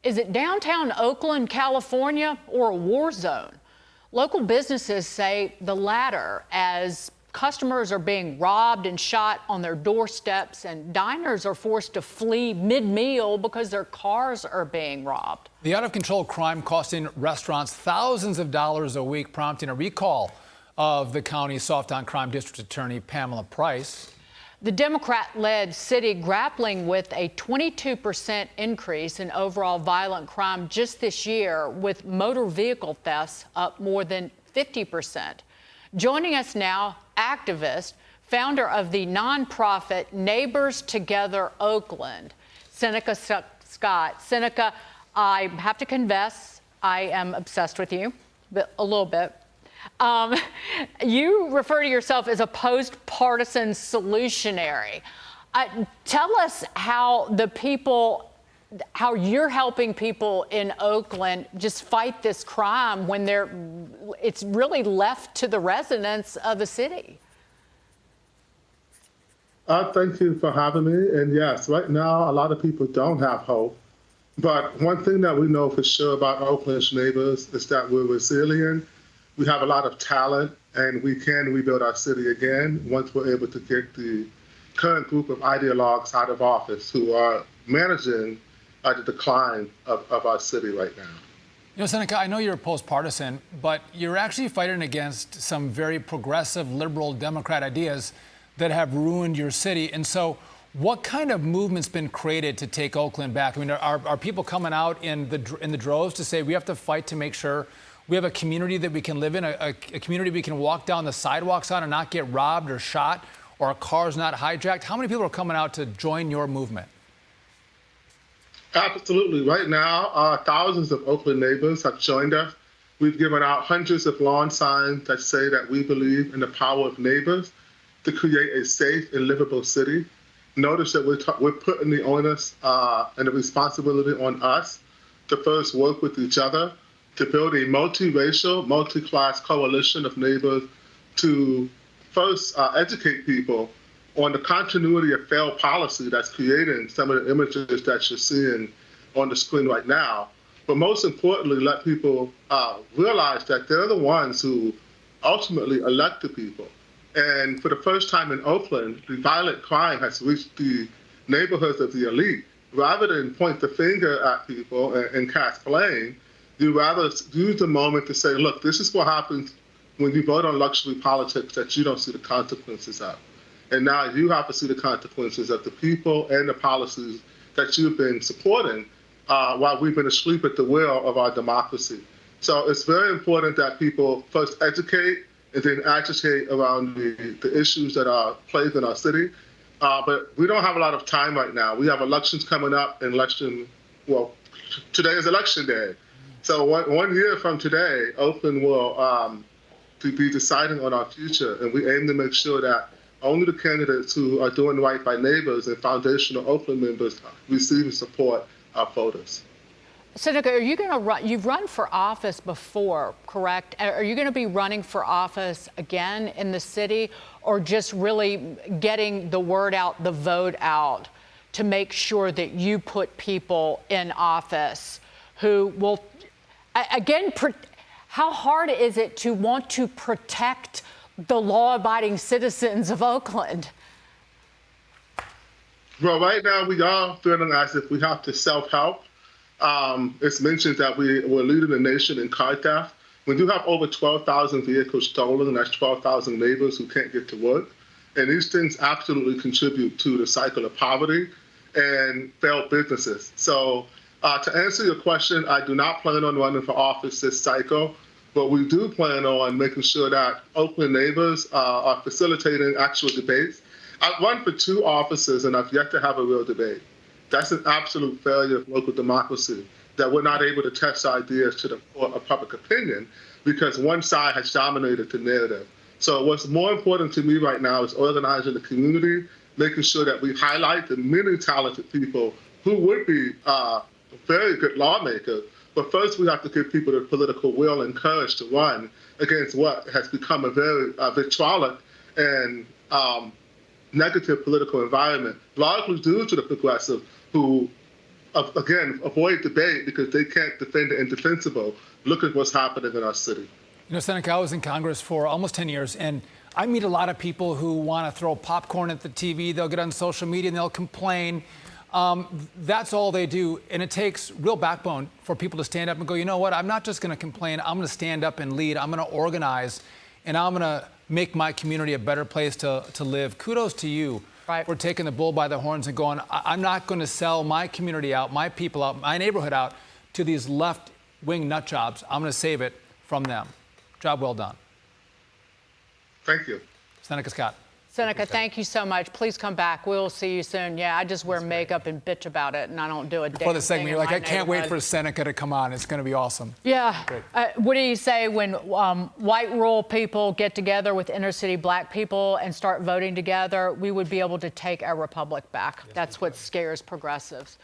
Is it downtown Oakland, California, or a war zone? Local businesses say the latter, as customers are being robbed and shot on their doorsteps, and diners are forced to flee mid-meal because their cars are being robbed. The out-of-control crime costing restaurants thousands of dollars a week, prompting a recall of the county's soft-on-crime district attorney, Pamela Price. The Democrat-led city grappling with a 22% increase in overall violent crime just this year, with motor vehicle thefts up more than 50%. Joining us now, activist, founder of the nonprofit Neighbors Together Oakland, Seneca Scott. Seneca, I have to confess, I am obsessed with you, a little bit. You refer to yourself as a post-partisan solutionary. Tell us how you're helping people in Oakland just fight this crime when it's really left to the residents of the city. Thank you for having me. And yes, right now, a lot of people don't have hope. But one thing that we know for sure about Oakland's neighbors is that we're resilient. We have a lot of talent, and we can rebuild our city again once we're able to get the current group of ideologues out of office who are managing the decline of our city right now. You know, Seneca, I know you're post-partisan, but you're actually fighting against some very progressive, liberal Democrat ideas that have ruined your city. And so what kind of movement's been created to take Oakland back? I mean, are people coming out in the droves to say we have to fight to make sure we have a community that we can live in, a community we can walk down the sidewalks on and not get robbed or shot, or our cars not hijacked? How many people are coming out to join your movement? Absolutely. Right now, thousands of Oakland neighbors have joined us. We've given out hundreds of lawn signs that say that we believe in the power of neighbors to create a safe and livable city. Notice that we're putting the onus and the responsibility on us to first work with each other, to build a multiracial, multi-class coalition of neighbors to first educate people on the continuity of failed policy that's creating some of the images that you're seeing on the screen right now. But most importantly, let people realize that they're the ones who ultimately elect the people. And for the first time in Oakland, the violent crime has reached the neighborhoods of the elite. Rather than point the finger at people and cast blame, you rather use the moment to say, look, this is what happens when you vote on luxury politics that you don't see the consequences of. And now you have to see the consequences of the people and the policies that you've been supporting while we've been asleep at the wheel of our democracy. So it's very important that people first educate and then agitate around the issues that are plaguing our city. But we don't have a lot of time right now. We have elections coming up in today is election day. So one year from today, Oakland will be deciding on our future, and we aim to make sure that only the candidates who are doing right by neighbors and foundational Oakland members receive and support our voters. Seneca, are you going to run? You've run for office before, correct? Are you going to be running for office again in the city, or just really getting the word out, the vote out, to make sure that you put people in office who will, again, how hard is it to want to protect the law-abiding citizens of Oakland? Well, right now we are feeling as if we have to self-help. It's mentioned that we're leading the nation in car theft. We do have over 12,000 vehicles stolen, and that's 12,000 neighbors who can't get to work. And these things absolutely contribute to the cycle of poverty and failed businesses. So to answer your question, I do not plan on running for office this cycle, but we do plan on making sure that Oakland neighbors are facilitating actual debates. I've run for 2 offices, and I've yet to have a real debate. That's an absolute failure of local democracy, that we're not able to test ideas to the court of public opinion because one side has dominated the narrative. So what's more important to me right now is organizing the community, making sure that we highlight the many talented people who would be very good lawmakers. But first, we have to give people the political will and courage to run against what has become a very vitriolic and negative political environment, largely due to the progressive who again, avoid debate because they can't defend the indefensible. Look at what's happening in our city. You know, Seneca, I was in Congress for almost 10 years, and I meet a lot of people who want to throw popcorn at the TV. They'll get on social media and they'll complain. That's all they do. And it takes real backbone for people to stand up and go, you know what, I'm not just going to complain. I'm going to stand up and lead. I'm going to organize, and I'm going to make my community a better place to live. Kudos to you for taking the bull by the horns and going, I'm not going to sell my community out, my people out, my neighborhood out to these left-wing nut jobs. I'm going to save it from them. Job well done. Thank you. Seneca Scott. Seneca, thank you so much. Please come back. We'll see you soon. Yeah, I just wear makeup and bitch about it, and I don't do a damn Before the segment, thing you're like, in I my can't wait neighborhood. for Seneca to come on. It's going to be awesome. Yeah. What do you say when white rural people get together with inner city black people and start voting together? We would be able to take our republic back. That's what scares progressives.